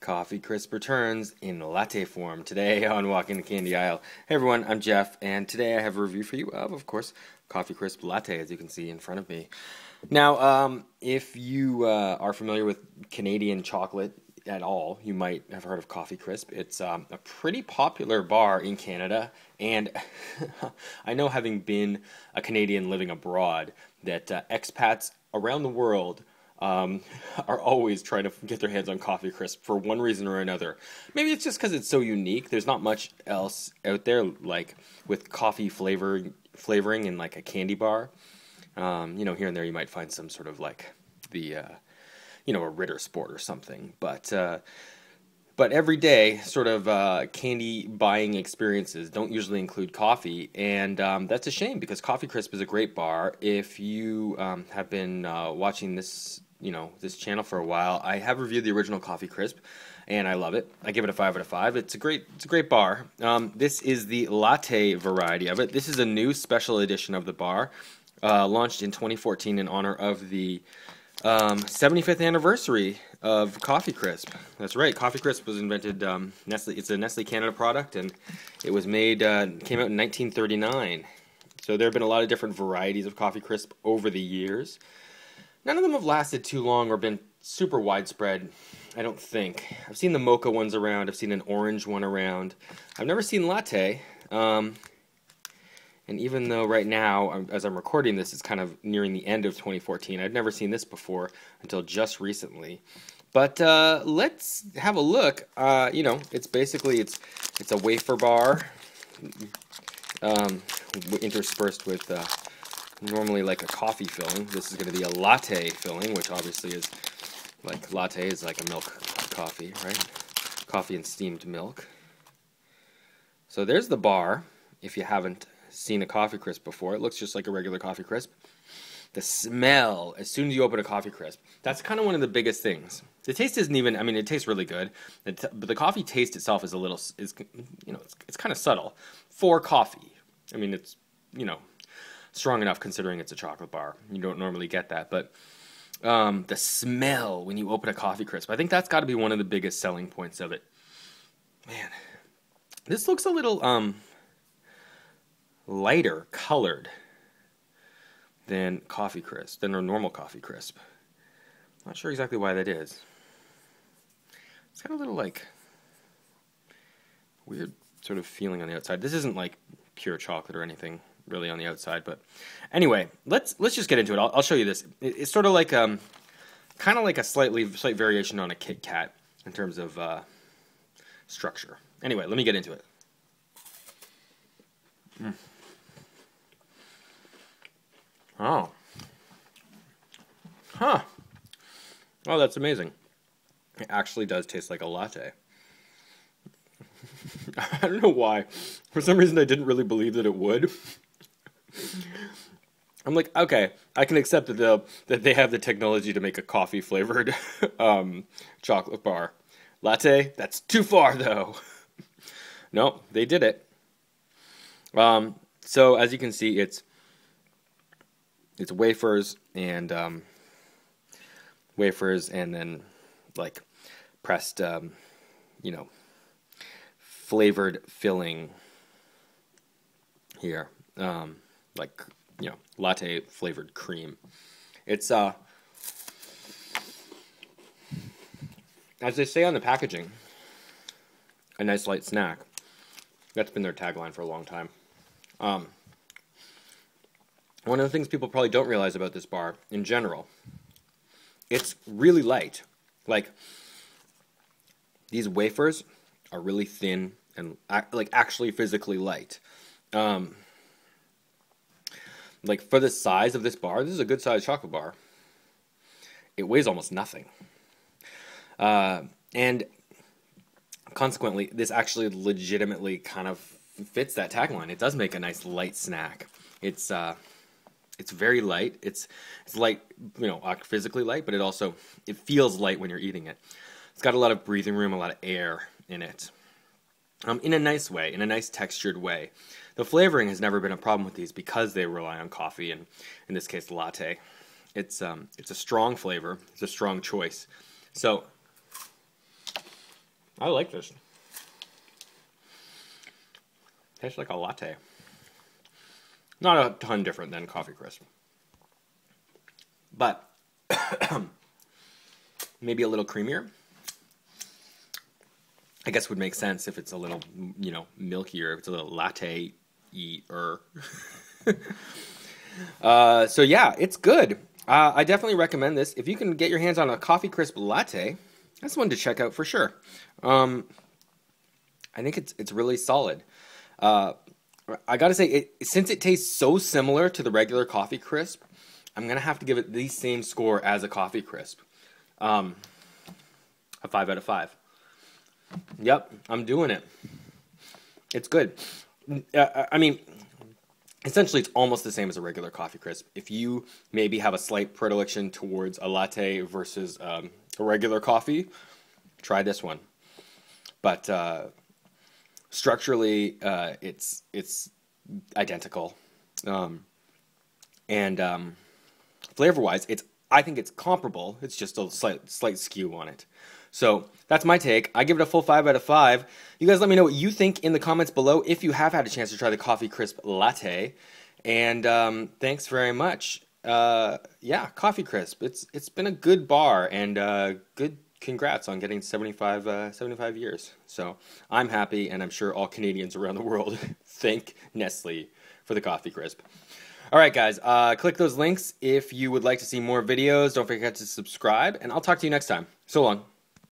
Coffee Crisp returns in latte form today on Walking the Candy Aisle. Hey everyone, I'm Jeff, and today I have a review for you of course, Coffee Crisp Latte, as you can see in front of me. Now, if you are familiar with Canadian chocolate at all, you might have heard of Coffee Crisp. It's a pretty popular bar in Canada, and I know, having been a Canadian living abroad, that expats around the world are always trying to get their hands on Coffee Crisp for one reason or another. Maybe it's just because it's so unique. There's not much else out there like with coffee flavoring in like a candy bar. Here and there you might find some sort of like the a Ritter Sport or something. But every day sort of candy buying experiences don't usually include coffee, and that's a shame because Coffee Crisp is a great bar. If you have been watching this channel for a while, I have reviewed the original Coffee Crisp, and I love it. I give it a 5 out of 5. It's a great bar. This is the latte variety of it. This is a new special edition of the bar, launched in 2014 in honor of the 75th anniversary of Coffee Crisp. That's right. Coffee Crisp was invented. Nestle. It's a Nestle Canada product, and it was made. Came out in 1939. So there have been a lot of different varieties of Coffee Crisp over the years. None of them have lasted too long or been super widespread, I don't think. I've seen the mocha ones around. I've seen an orange one around. I've never seen latte. And even though right now, as I'm recording this, it's kind of nearing the end of 2014, I'd never seen this before until just recently. But let's have a look. It's basically it's a wafer bar, interspersed with normally like a coffee filling. This is going to be a latte filling, which obviously is like latte is like a milk coffee, right? Coffee and steamed milk. So there's the bar. If you haven't seen a Coffee Crisp before, it looks just like a regular Coffee Crisp. The smell, as soon as you open a Coffee Crisp, that's kind of one of the biggest things. The taste isn't even, it tastes really good, but the coffee taste itself is it's kind of subtle for coffee. It's, strong enough considering it's a chocolate bar. You don't normally get that, but the smell when you open a Coffee Crisp, I think that's got to be one of the biggest selling points of it. Man, this looks a little lighter colored than Coffee Crisp, than a normal Coffee Crisp. Not sure exactly why that is. It's got a little like weird sort of feeling on the outside. This isn't like pure chocolate or anything really on the outside, but anyway, let's just get into it. I'll show you this. It's sort of like kind of like a slight variation on a Kit Kat in terms of structure. Anyway, let me get into it. Oh. Huh. Oh, that's amazing. It actually does taste like a latte. I don't know why. For some reason, I didn't really believe that it would. I'm like, okay, I can accept that they have the technology to make a coffee-flavored chocolate bar. Latte? That's too far, though. No, they did it. So, as you can see, it's wafers and then like pressed, flavored filling here, latte flavored cream. It's as they say on the packaging, a nice light snack. That's been their tagline for a long time. One of the things people probably don't realize about this bar, in general, it's really light. Like, these wafers are really thin and, actually physically light. Like, for the size of this bar, this is a good-sized chocolate bar. It weighs almost nothing. And consequently, this actually legitimately kind of fits that tagline. It does make a nice light snack. It's very light. It's light, physically light, but it feels light when you're eating it. It's got a lot of breathing room, a lot of air in it. In a nice way, in a nice textured way. The flavoring has never been a problem with these because they rely on coffee, and in this case, latte. It's a strong flavor. It's a strong choice. So I like this. Tastes like a latte. Not a ton different than Coffee Crisp. But maybe a little creamier. I guess would make sense if it's a little, you know, milkier, if it's a little latte-y-er. So yeah, it's good. I definitely recommend this. If you can get your hands on a Coffee Crisp Latte, that's one to check out for sure. I think it's really solid. I gotta say, since it tastes so similar to the regular Coffee Crisp, I'm gonna have to give it the same score as a Coffee Crisp. A 5 out of 5. Yep, I'm doing it. It's good. I mean, essentially, it's almost the same as a regular Coffee Crisp. If you maybe have a slight predilection towards a latte versus a regular coffee, try this one. But structurally, it's identical, and flavor-wise, I think it's comparable. It's just a slight skew on it. So that's my take. I give it a full 5 out of 5. You guys let me know what you think in the comments below if you have had a chance to try the Coffee Crisp Latte. And thanks very much. Yeah, Coffee Crisp. It's been a good bar, and good congrats on getting 75 years. So I'm happy, and I'm sure all Canadians around the world thank Nestle for the Coffee Crisp. All right, guys, click those links if you would like to see more videos. Don't forget to subscribe, and I'll talk to you next time. So long.